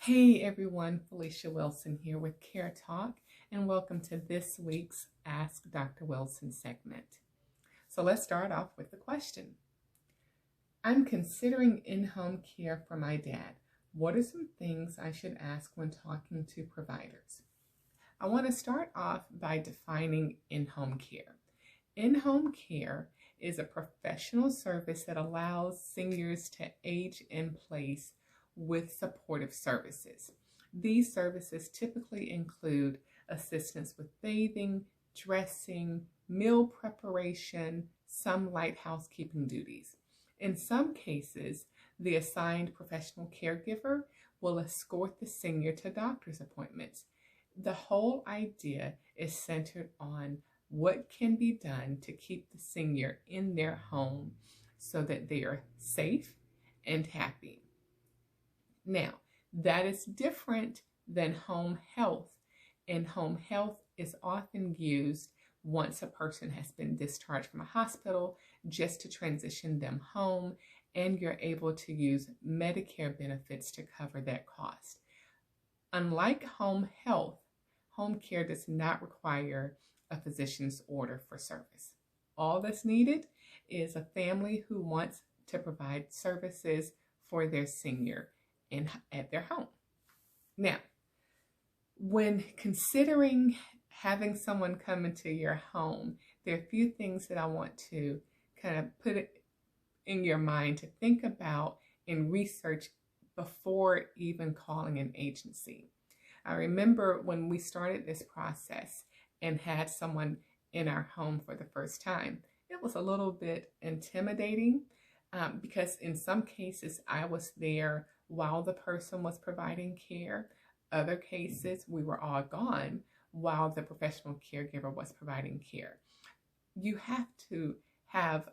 Hey everyone, Felicia Wilson here with Care Talk, and welcome to this week's Ask Dr. Wilson segment. So let's start off with the question. I'm considering in-home care for my dad. What are some things I should ask when talking to providers? I want to start off by defining in-home care. In-home care is a professional service that allows seniors to age in place with supportive services. These services typically include assistance with bathing, dressing, meal preparation, some light housekeeping duties. In some cases, the assigned professional caregiver will escort the senior to doctor's appointments. The whole idea is centered on what can be done to keep the senior in their home so that they are safe and happy. Now, that is different than home health, and home health is often used once a person has been discharged from a hospital just to transition them home, and you're able to use Medicare benefits to cover that cost. Unlike home health, home care does not require a physician's order for service. All that's needed is a family who wants to provide services for their senior at their home. Now, when considering having someone come into your home, there are a few things that I want to kind of put it in your mind to think about and research before even calling an agency. I remember when we started this process and had someone in our home for the first time, it was a little bit intimidating because in some cases I was there while the person was providing care. Other cases, we were all gone while the professional caregiver was providing care. You have to have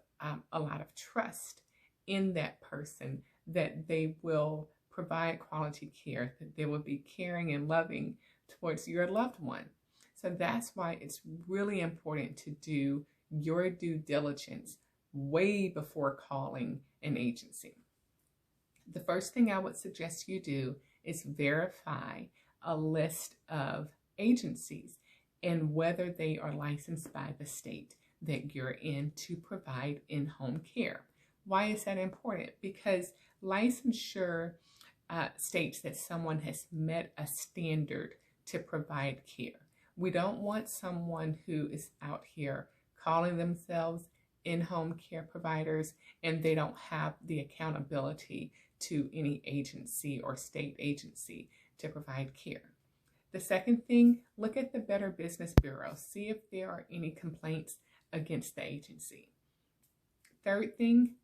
a lot of trust in that person that they will provide quality care, that they will be caring and loving towards your loved one. So that's why it's really important to do your due diligence way before calling an agency. The first thing I would suggest you do is verify a list of agencies and whether they are licensed by the state that you're in to provide in-home care. Why is that important? Because licensure states that someone has met a standard to provide care. We don't want someone who is out here calling themselves in-home care providers and they don't have the accountability to any agency or state agency to provide care. The second thing, look at the Better Business Bureau. See if there are any complaints against the agency. Third thing,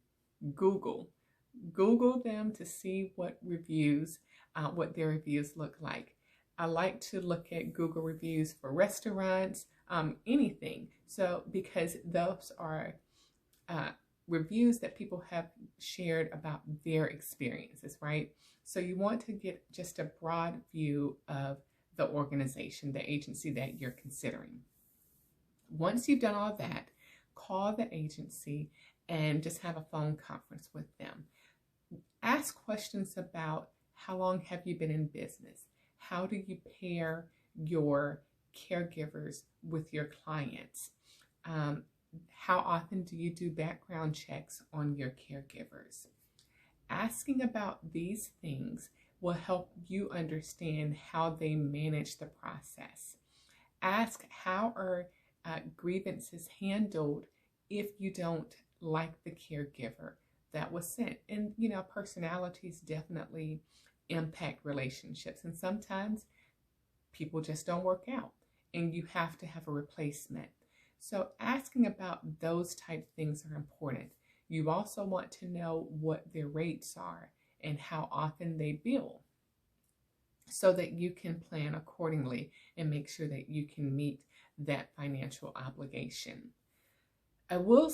Google them to see what their reviews look like. I like to look at Google reviews for restaurants, anything. So because those are reviews that people have shared about their experiences, right? So you want to get just a broad view of the organization, the agency that you're considering. Once you've done all that, call the agency and just have a phone conference with them. Ask questions about how long have you been in business? How do you pair your caregivers with your clients? How often do you do background checks on your caregivers? Asking about these things will help you understand how they manage the process. Ask how are grievances handled if you don't like the caregiver that was sent. And personalities definitely impact relationships, and sometimes people just don't work out and you have to have a replacement. So asking about those type things are important. You also want to know what their rates are and how often they bill so that you can plan accordingly and make sure that you can meet that financial obligation. I will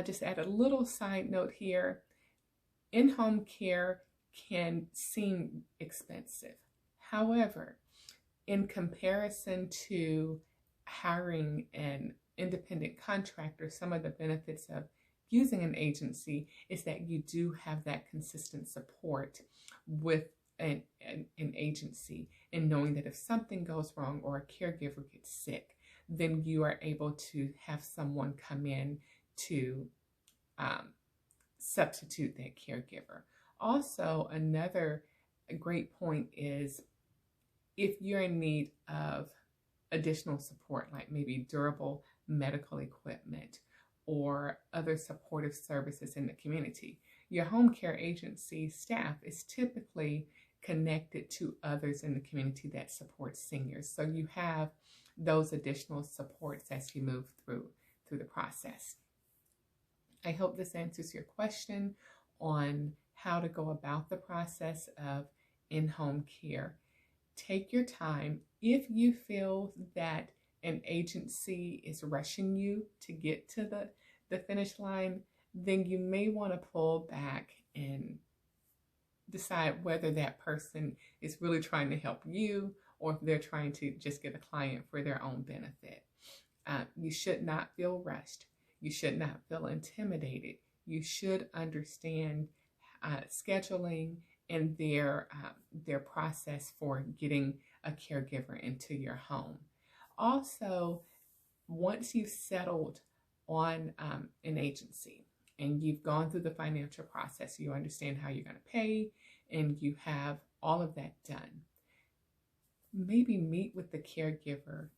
just add a little side note here. In-home care can seem expensive. However, in comparison to hiring an independent contractor, some of the benefits of using an agency is that you do have that consistent support with an agency, and knowing that if something goes wrong or a caregiver gets sick, then you are able to have someone come in to substitute that caregiver. Also, another great point is if you're in need of additional support, like maybe durable medical equipment or other supportive services in the community, your home care agency staff is typically connected to others in the community that support seniors. So you have those additional supports as you move through the process. I hope this answers your question on how to go about the process of in-home care. Take your time. If you feel that an agency is rushing you to get to the finish line, then you may want to pull back and decide whether that person is really trying to help you or if they're trying to just get a client for their own benefit. You should not feel rushed. You should not feel intimidated. You should understand scheduling and their process for getting a caregiver into your home. Also, once you've settled on an agency and you've gone through the financial process, you understand how you're going to pay, and you have all of that done, maybe meet with the caregiver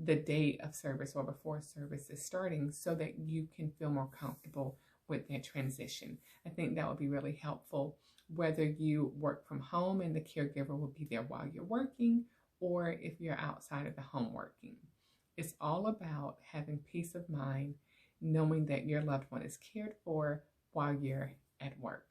the day of service or before service is starting so that you can feel more comfortable with that transition. I think that would be really helpful, whether you work from home and the caregiver will be there while you're working, or if you're outside of the home working. It's all about having peace of mind, knowing that your loved one is cared for while you're at work.